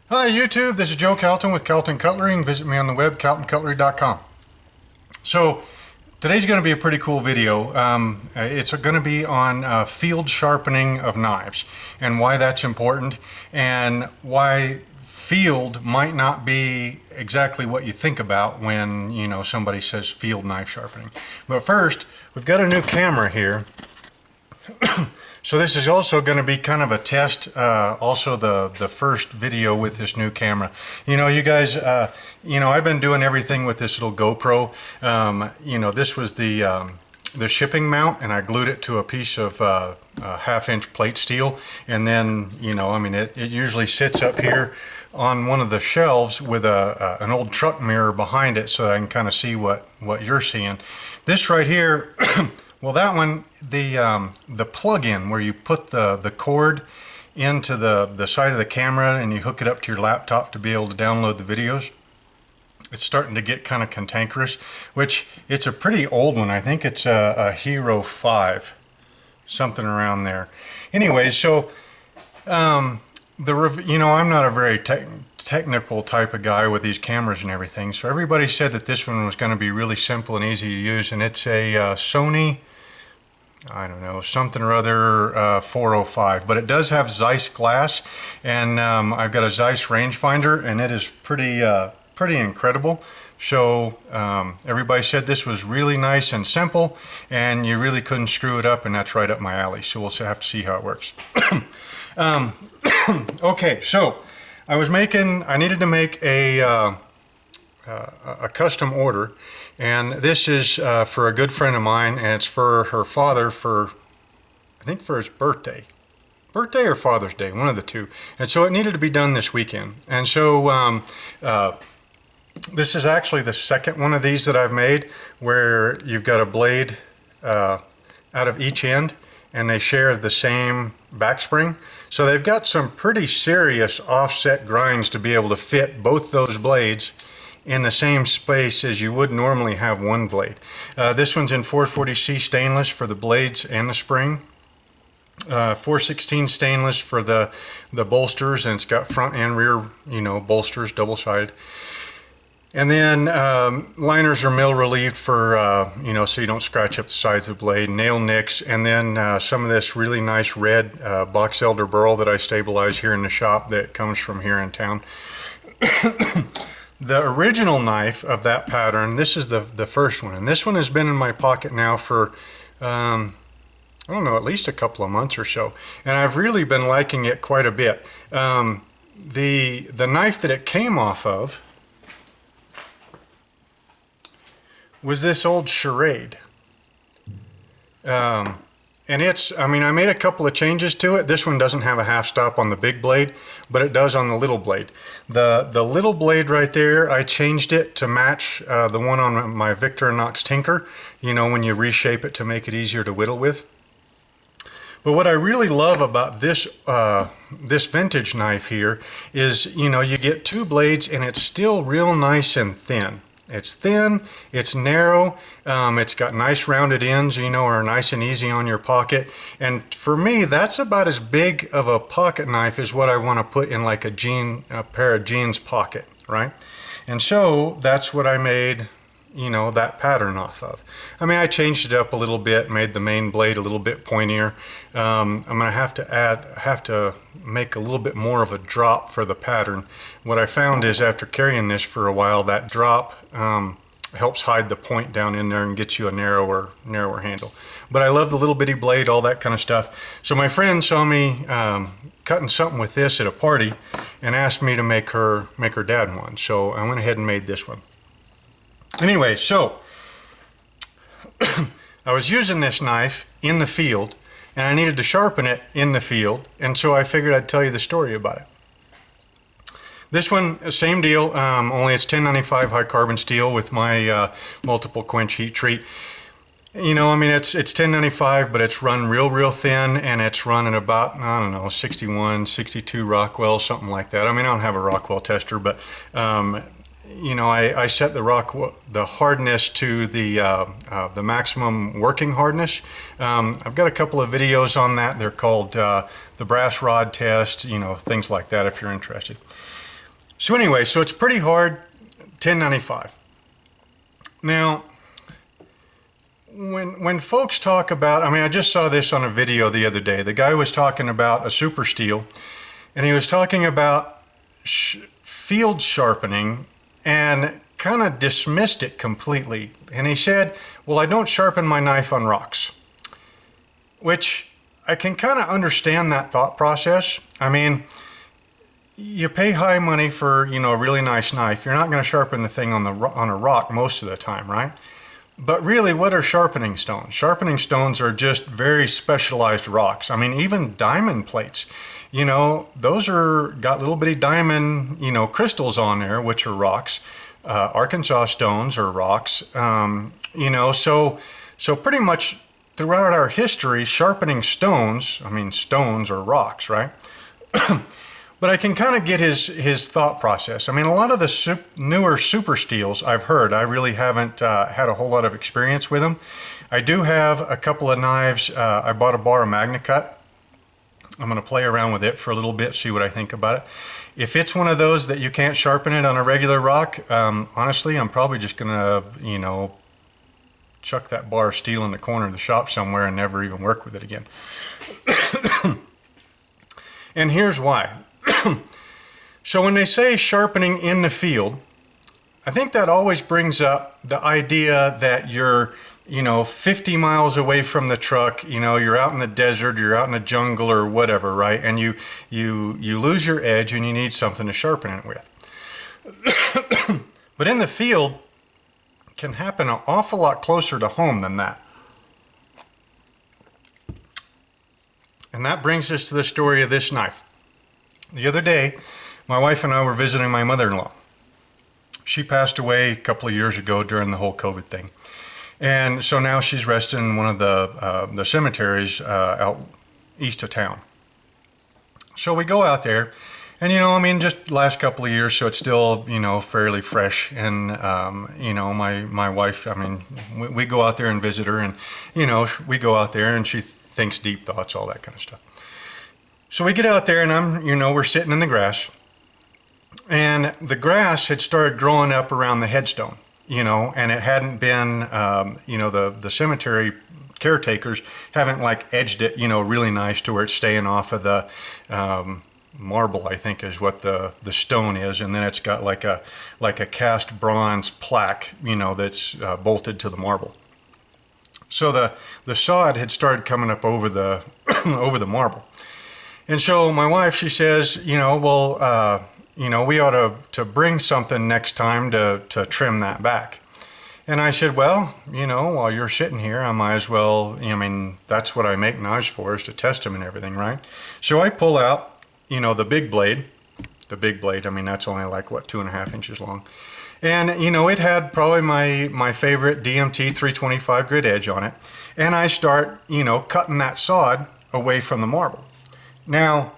Hi YouTube, this is Joe Calton with Calton Cutlery, and visit me on the web, caltoncutlery.com. So today's going to be a pretty cool video. It's going to be on field sharpening of knives and why that's important and why field might not be exactly what you think about when somebody says field knife sharpening. But first, we've got a new camera here. So this is also going to be kind of a test, also the first video with this new camera. You guys, I've been doing everything with this little GoPro. This was the shipping mount, and I glued it to a piece of 1/2-inch plate steel. And then, it usually sits up here on one of the shelves with an old truck mirror behind it so that I can kind of see what you're seeing. This right here, well, that one, the plug-in where you put the cord into the side of the camera and you hook it up to your laptop to be able to download the videos, it's starting to get kind of cantankerous, which it's a pretty old one. I think it's a Hero 5, something around there. Anyway, so I'm not a very technical type of guy with these cameras and everything, so everybody said that this one was going to be really simple and easy to use, and it's a Sony, I don't know, something or other 405, but it does have Zeiss glass, and I've got a Zeiss rangefinder, and it is pretty incredible. So everybody said this was really nice and simple, and you really couldn't screw it up, and that's right up my alley. So we'll have to see how it works. Okay, so I needed to make a custom order, and this is for a good friend of mine, and it's for her father I think for his birthday or Father's Day, one of the two. And so it needed to be done this weekend. And so this is actually the second one of these that I've made where you've got a blade out of each end, and they share the same back spring. So they've got some pretty serious offset grinds to be able to fit both those blades in the same space as you would normally have one blade. This one's in 440C stainless for the blades and the spring. 416 stainless for the bolsters, and it's got front and rear, bolsters, double-sided. And then liners are mill relieved for, so you don't scratch up the sides of the blade, nail nicks, and then some of this really nice red box elder burl that I stabilize here in the shop that comes from here in town. The original knife of that pattern, this is the first one, and this one has been in my pocket now for, I don't know, at least a couple of months or so, and I've really been liking it quite a bit. The knife that it came off of was this old Charade. And I made a couple of changes to it. This one doesn't have a half stop on the big blade, but it does on the little blade. The little blade right there, I changed it to match the one on my Victorinox Tinker, when you reshape it to make it easier to whittle with. But what I really love about this this vintage knife here is, you get two blades and it's still real nice and thin. It's thin, it's narrow, it's got nice rounded ends, are nice and easy on your pocket. And for me, that's about as big of a pocket knife as what I want to put in like a pair of jeans pocket, right? And so that's what I made, that pattern off of. I changed it up a little bit, made the main blade a little bit pointier. I'm gonna have to make a little bit more of a drop for the pattern. What I found is after carrying this for a while, that drop helps hide the point down in there and get you a narrower handle. But I love the little bitty blade, all that kind of stuff. So my friend saw me cutting something with this at a party and asked me to make her dad one. So I went ahead and made this one. Anyway, so I was using this knife in the field, and I needed to sharpen it in the field, and so I figured I'd tell you the story about it. This one, same deal, only it's 1095 high carbon steel with my multiple quench heat treat. It's 1095, but it's run real thin, and it's running about, I don't know, 61, 62 Rockwell, something like that. I don't have a Rockwell tester, but I set the hardness to the maximum working hardness. I've got a couple of videos on that. They're called the brass rod test, things like that if you're interested. So anyway, so it's pretty hard, 1095. Now, when folks talk about, I mean, I just saw this on a video the other day. The guy was talking about a super steel, and he was talking about field sharpening and kind of dismissed it completely. And he said, well, I don't sharpen my knife on rocks, which I can kind of understand that thought process. I mean, you pay high money for, you know, a really nice knife. You're not going to sharpen the thing on a rock most of the time, right? But really, what are sharpening stones? Sharpening stones are just very specialized rocks. I mean, even diamond plates, you know, those are got little bitty diamond, you know, crystals on there, which are rocks. Arkansas stones are rocks, you know, so pretty much throughout our history, sharpening stones, I mean, stones are rocks, right? But I can kind of get his thought process. I mean, a lot of the newer super steels I've heard, I really haven't had a whole lot of experience with them. I do have a couple of knives. I bought a bar of MagnaCut. I'm going to play around with it for a little bit, see what I think about it. If it's one of those that you can't sharpen it on a regular rock, honestly, I'm probably just going to, you know, chuck that bar of steel in the corner of the shop somewhere and never even work with it again. And here's why. So when they say sharpening in the field, I think that always brings up the idea that you're, you know, 50 miles away from the truck, you know, you're out in the desert, you're out in the jungle or whatever, right? And you lose your edge and you need something to sharpen it with. But in the field, it can happen an awful lot closer to home than that. And that brings us to the story of this knife. The other day, my wife and I were visiting my mother-in-law. She passed away a couple of years ago during the whole COVID thing. And so now she's resting in one of the cemeteries out east of town. So we go out there, and, you know, I mean, just the last couple of years, so it's still, you know, fairly fresh. And, you know, my wife, I mean, we go out there and visit her, and, you know, we go out there and she thinks deep thoughts, all that kind of stuff. So we get out there and we're sitting in the grass, and the grass had started growing up around the headstone, you know, and it hadn't been, you know, the cemetery caretakers haven't like edged it, you know, really nice to where it's staying off of the marble, I think is what the stone is. And then it's got like a cast bronze plaque, you know, that's bolted to the marble. So the sod had started coming up over the, over the marble. And so my wife, she says, you know, well, you know, we ought to bring something next time to trim that back. And I said, well, you know, while you're sitting here, I might as well, I mean, that's what I make knives for, is to test them and everything, right? So I pull out, you know, the big blade, I mean, that's only like, what, 2.5 inches long. And, you know, it had probably my favorite DMT 325 grit edge on it. And I start, you know, cutting that sod away from the marble. Now,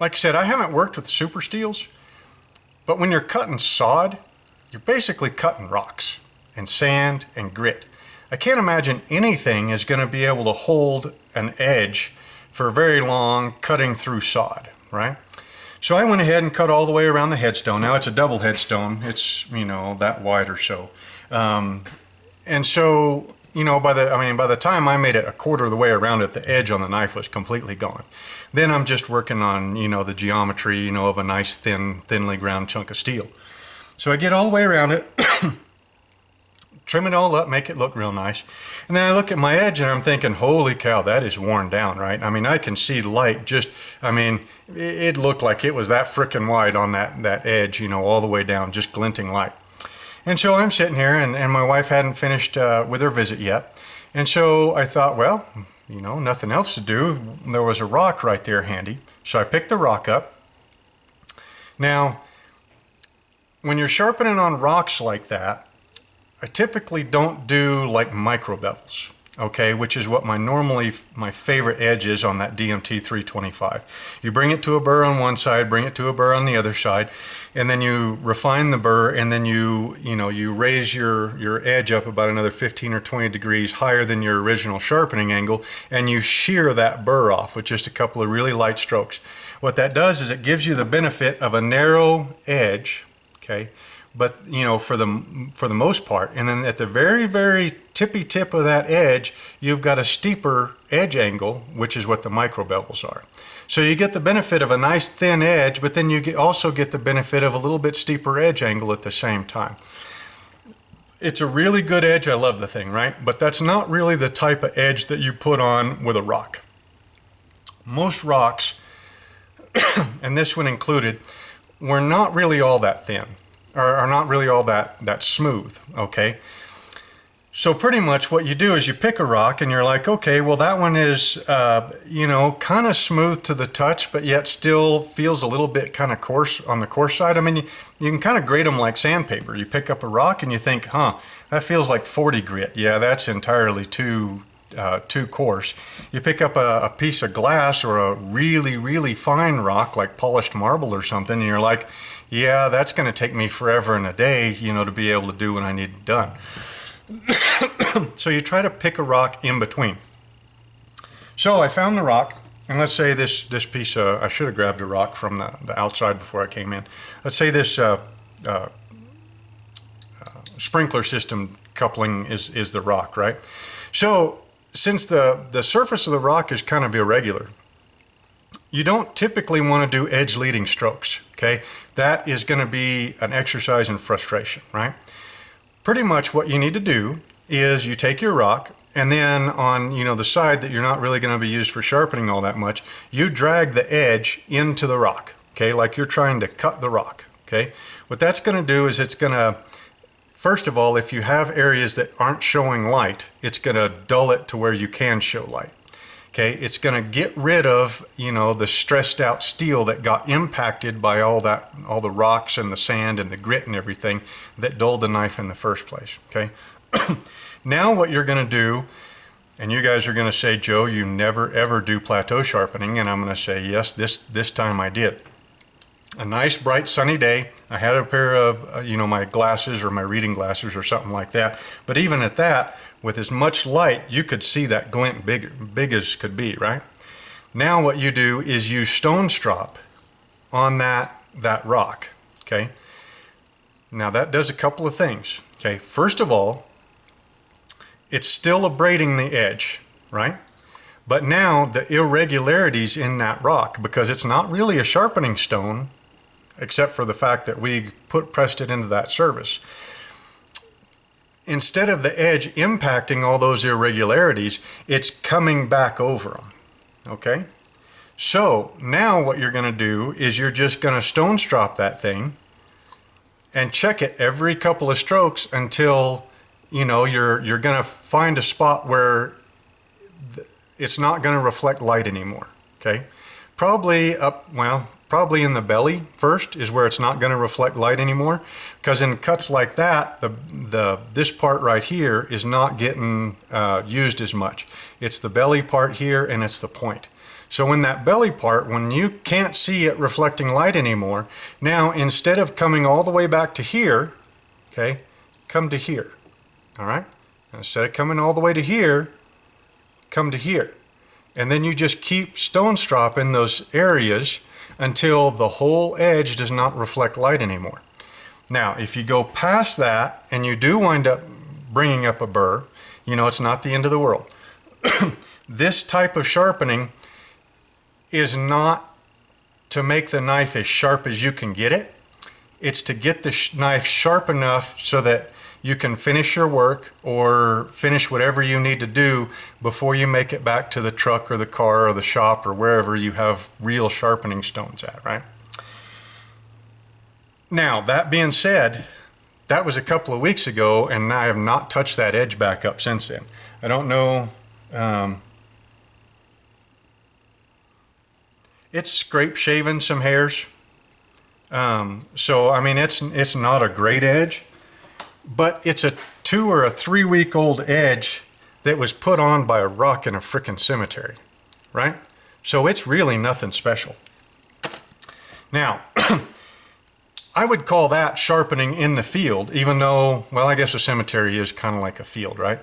like I said, I haven't worked with super steels, but when you're cutting sod, you're basically cutting rocks and sand and grit. I can't imagine anything is going to be able to hold an edge for very long cutting through sod, right? So I went ahead and cut all the way around the headstone. Now it's a double headstone. It's, you know, that wide or so. And so, you know, by the time I made it a quarter of the way around it, the edge on the knife was completely gone. Then I'm just working on, you know, the geometry, you know, of a nice thinly ground chunk of steel. So I get all the way around it, trim it all up, make it look real nice. And then I look at my edge and I'm thinking, holy cow, that is worn down, right? I mean, I can see light just, I mean, it looked like it was that frickin' wide on that edge, you know, all the way down, just glinting light. And so I'm sitting here, and my wife hadn't finished with her visit yet. And so I thought, well, you know, nothing else to do. There was a rock right there handy. So I picked the rock up. Now, when you're sharpening on rocks like that, I typically don't do like micro bevels, okay, which is what my favorite edge is on that DMT 325. You bring it to a burr on one side, bring it to a burr on the other side, and then you refine the burr, and then you raise your edge up about another 15 or 20 degrees higher than your original sharpening angle, and you shear that burr off with just a couple of really light strokes. What that does is it gives you the benefit of a narrow edge, okay, but you know, for the most part, and then at the very tippy tip of that edge, you've got a steeper edge angle, which is what the micro bevels are. So you get the benefit of a nice thin edge, but then you also get the benefit of a little bit steeper edge angle at the same time. It's a really good edge. I love the thing, right? But that's not really the type of edge that you put on with a rock. Most rocks, and this one included, were not really all that thin, or are not really all that smooth, okay? So pretty much what you do is you pick a rock and you're like, okay, well that one is, you know, kind of smooth to the touch, but yet still feels a little bit kind of coarse on the coarse side. I mean, you can kind of grade them like sandpaper. You pick up a rock and you think, huh, that feels like 40 grit. Yeah, that's entirely too coarse. You pick up a piece of glass or a really fine rock like polished marble or something, and you're like, yeah, that's going to take me forever and a day, you know, to be able to do what I need done. So you try to pick a rock in between. So I found the rock, and let's say this piece, I should have grabbed a rock from the outside before I came in. Let's say this sprinkler system coupling is the rock, right? So since the surface of the rock is kind of irregular, you don't typically want to do edge leading strokes, okay? That is going to be an exercise in frustration, right? Pretty much what you need to do is you take your rock, and then on, you know, the side that you're not really going to be used for sharpening all that much, you drag the edge into the rock, okay, like you're trying to cut the rock, okay? What that's going to do is it's going to, first of all, if you have areas that aren't showing light, it's going to dull it to where you can show light. Okay, it's going to get rid of, you know, the stressed out steel that got impacted by all the rocks and the sand and the grit and everything that dulled the knife in the first place. Okay, now what you're going to do, and you guys are going to say, Joe, you never ever do plateau sharpening, and I'm going to say, yes, this time I did. A nice bright sunny day. I had a pair of, you know, my glasses or my reading glasses or something like that. But even at that, with as much light, you could see that glint big as could be, right? Now what you do is you stone strop on that rock, okay? Now that does a couple of things, okay? First of all, it's still abrading the edge, right? But now the irregularities in that rock, because it's not really a sharpening stone, except for the fact that we pressed it into that surface. Instead of the edge impacting all those irregularities, it's coming back over them, okay? So now what you're going to do is you're just going to stone strop that thing and check it every couple of strokes until, you know, you're going to find a spot where it's not going to reflect light anymore, okay? Probably in the belly first is where it's not going to reflect light anymore, because in cuts like that, this part right here is not getting used as much. It's the belly part here and it's the point. So in that belly part, when you can't see it reflecting light anymore, now instead of coming all the way back to here, okay, come to here, all right? Instead of coming all the way to here, come to here. And then you just keep stone stropping those areas until the whole edge does not reflect light anymore. Now, if you go past that and you do wind up bringing up a burr, you know, it's not the end of the world. This type of sharpening is not to make the knife as sharp as you can get it. It's to get the knife sharp enough so that you can finish your work or finish whatever you need to do before you make it back to the truck or the car or the shop or wherever you have real sharpening stones at, right? Now, that being said, that was a couple of weeks ago, and I have not touched that edge back up since then. I don't know. It's scrape shaving some hairs. So, I mean, it's not a great edge. But it's a 2 or 3 week old edge that was put on by a rock in a frickin' cemetery, right? So it's really nothing special. Now, I would call that sharpening in the field, even though, well, I guess a cemetery is kind of like a field, right?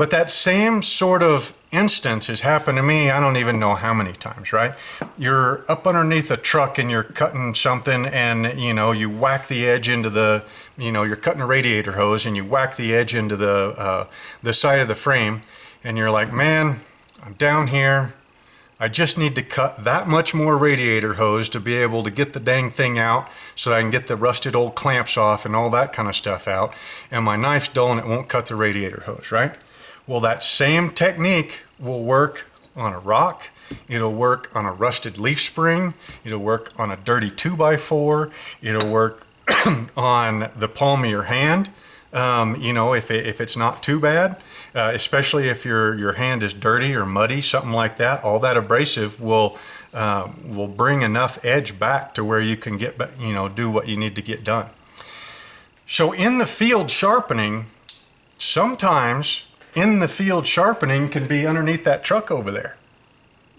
But that same sort of instance has happened to me, I don't even know how many times, right? You're up underneath a truck and you're cutting something, and you whack the edge into the, you're cutting a radiator hose and you whack the edge into the side of the frame, and you're like, man, I'm down here. I just need to cut that much more radiator hose to be able to get the dang thing out so I can get the rusted old clamps off and all that kind of stuff out. And my knife's dull and it won't cut the radiator hose, right? Well, that same technique will work on a rock. It'll work on a rusted leaf spring. It'll work on a dirty 2x4. It'll work on the palm of your hand, if it's not too bad. Especially if your hand is dirty or muddy, something like that. All that abrasive will bring enough edge back to where you can get back, do what you need to get done. So in the field sharpening, sometimes in the field sharpening can be underneath that truck over there.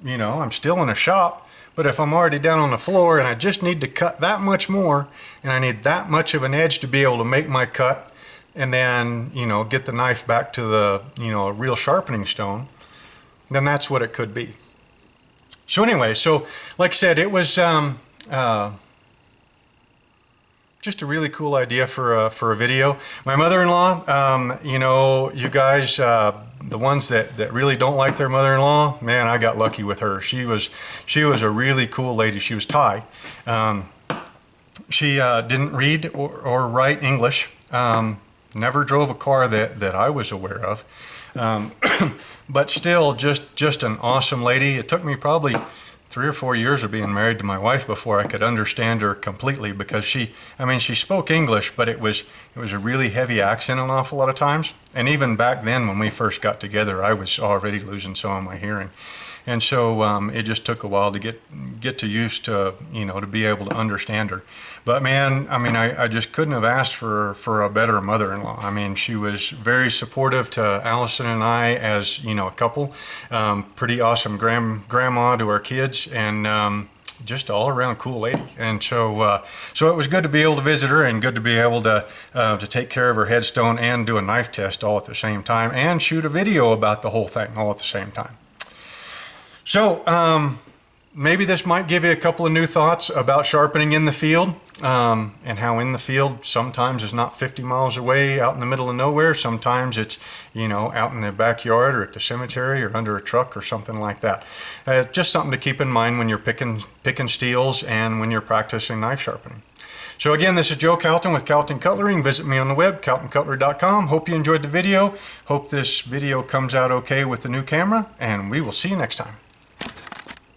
I'm still in a shop, but if I'm already down on the floor and I just need to cut that much more, and I need that much of an edge to be able to make my cut, and then, get the knife back to the, a real sharpening stone, then that's what it could be. So anyway, like I said, it was just a really cool idea for a video. My mother-in-law, you guys, the ones that really don't like their mother-in-law, man, I got lucky with her. She was a really cool lady. She was Thai. She didn't read or write English. Never drove a car that I was aware of, but still just an awesome lady. It took me probably 3 or 4 years of being married to my wife before I could understand her completely, because she spoke English, but it was a really heavy accent an awful lot of times. And even back then when we first got together, I was already losing some of my hearing. And so it just took a while to get to used to, to be able to understand her. But man, I just couldn't have asked for a better mother-in-law. She was very supportive to Allison and I as, a couple. Pretty awesome grandma to our kids, and just all around cool lady. And so it was good to be able to visit her, and good to be able to take care of her headstone and do a knife test all at the same time, and shoot a video about the whole thing all at the same time. So maybe this might give you a couple of new thoughts about sharpening in the field, and how in the field sometimes is not 50 miles away out in the middle of nowhere. Sometimes it's, out in the backyard or at the cemetery or under a truck or something like that. Just something to keep in mind when you're picking steels and when you're practicing knife sharpening. So again, this is Joe Calton with Calton Cutlery. Visit me on the web, caltoncutlery.com. Hope you enjoyed the video. Hope this video comes out okay with the new camera, and we will see you next time.